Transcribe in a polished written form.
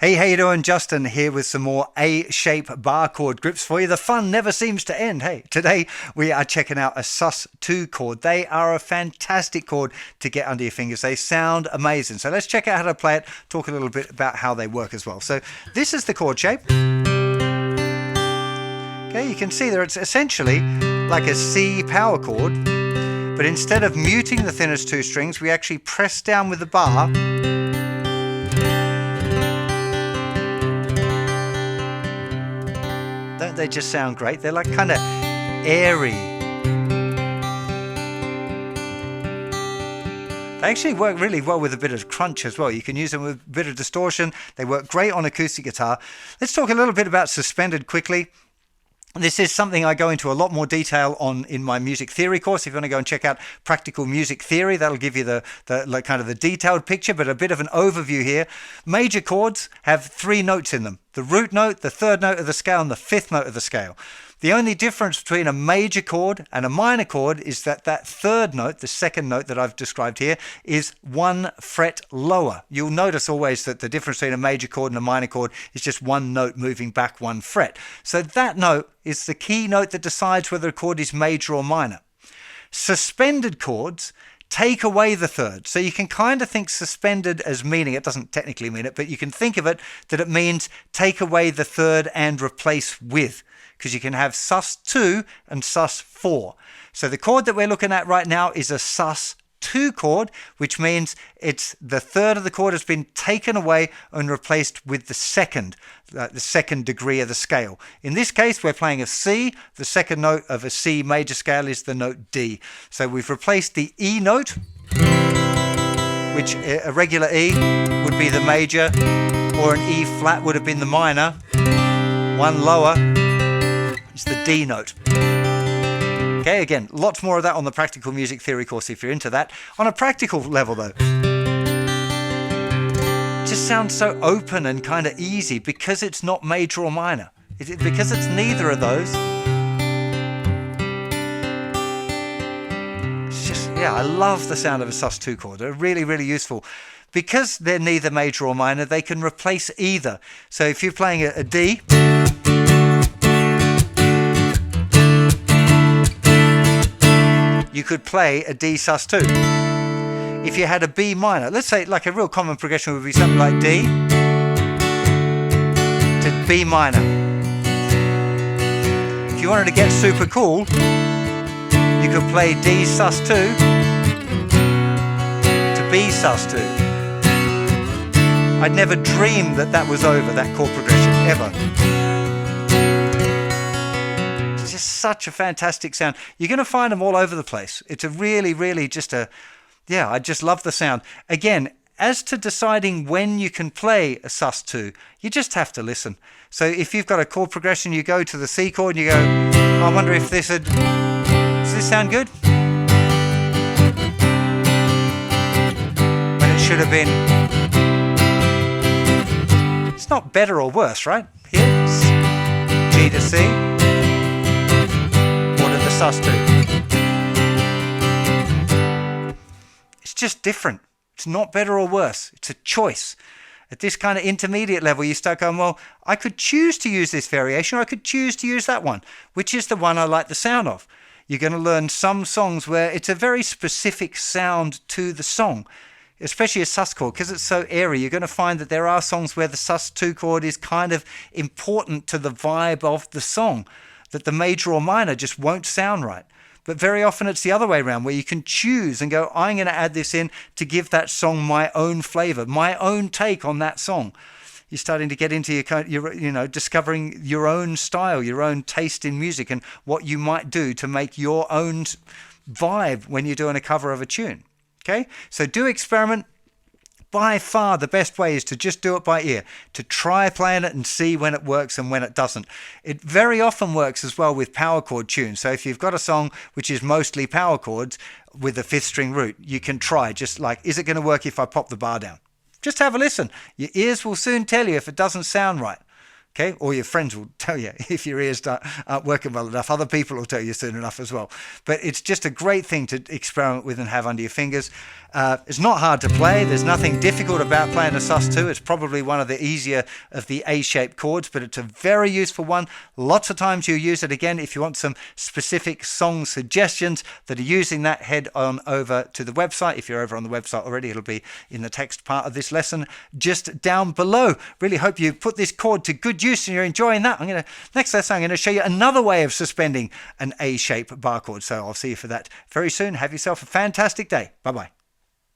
Hey, how you doing? Justin here with some more A-shape bar chord grips for you. The fun never seems to end. Hey, today we are checking out a Sus2 chord. They are a fantastic chord to get under your fingers. They sound amazing. So let's check out how to play it, talk a little bit about how they work as well. So this is the chord shape. Okay, you can see there it's essentially like a C power chord, but instead of muting the thinnest two strings, we actually press down with the bar. Don't they just sound great? They're like kind of airy. They actually work really well with a bit of crunch as well. You can use them with a bit of distortion. They work great on acoustic guitar. Let's talk a little bit about suspended quickly. This is something I go into a lot more detail on in my music theory course. If you want to go and check out practical music theory, that'll give you the kind of the detailed picture, but a bit of an overview here. Major chords have three notes in them: the root note, the third note of the scale, and the fifth note of the scale. The only difference between a major chord and a minor chord is that that third note, the second note that I've described here, is 1 fret lower. You'll notice always that the difference between a major chord and a minor chord is just one note moving back 1 fret. So that note is the key note that decides whether a chord is major or minor. Suspended chords take away the third. So you can kind of think suspended as meaning, it doesn't technically mean it, but you can think of it that it means take away the third and replace with, because you can have Sus2 and Sus4. So the chord that we're looking at right now is a Sus2 chord, which means it's the third of the chord has been taken away and replaced with the second degree of the scale. In this case, we're playing a C. The second note of a C major scale is the note D. So we've replaced the E note, which a regular E would be the major, or an E flat would have been the minor. One lower, it's the D note. Okay, again, lots more of that on the practical music theory course if you're into that. On a practical level though, it just sounds so open and kind of easy because it's not major or minor. Because it's neither of those. It's just, yeah, I love the sound of a Sus2 chord. They're really, really useful. Because they're neither major or minor, they can replace either. So if you're playing a D, you could play a D Sus2. If you had a B minor, let's say like a real common progression would be something like D to B minor. If you wanted to get super cool, you could play D Sus2 to B Sus2. I'd never dreamed that that was over, that chord progression, ever. Just such a fantastic sound. You're going to find them all over the place. It's a really, really just a, yeah, I just love the sound. Again, as to deciding when you can play a Sus2, you just have to listen. So if you've got a chord progression, you go to the C chord and you go, oh, I wonder if this would, does this sound good? When it should have been, it's not better or worse, right? Here's G to C. Sus2. It's just different. It's not better or worse. It's a choice. At this kind of intermediate level, you start going, well, I could choose to use this variation, or I could choose to use that one. Which is the one I like the sound of? You're going to learn some songs where it's a very specific sound to the song, especially a Sus chord, because it's so airy. You're going to find that there are songs where the Sus2 chord is kind of important to the vibe of the song, that the major or minor just won't sound right. But very often it's the other way around, where you can choose and go, I'm going to add this in to give that song my own flavor, my own take on that song. You're starting to get into your discovering your own style, your own taste in music, and what you might do to make your own vibe when you're doing a cover of a tune. Okay, so do experiment. By far the best way is to just do it by ear, to try playing it and see when it works and when it doesn't. It very often works as well with power chord tunes. So if you've got a song which is mostly power chords with a fifth string root, you can try just like, is it going to work if I pop the bar down? Just have a listen. Your ears will soon tell you if it doesn't sound right. Okay, or your friends will tell you if your ears aren't working well enough. Other people will tell you soon enough as well. But it's just a great thing to experiment with and have under your fingers. It's not hard to play. There's nothing difficult about playing a Sus2. It's probably one of the easier of the A-shaped chords, but it's a very useful one. Lots of times you use it again if you want some specific song suggestions that are using that. Head on over to the website. If you're over on the website already, it'll be in the text part of this lesson just down below. Really hope you put this chord to good use and you're enjoying that. Next lesson I'm going to show you another way of suspending an A-shaped bar chord. So I'll see you for that very soon. Have yourself a fantastic day. Bye-bye.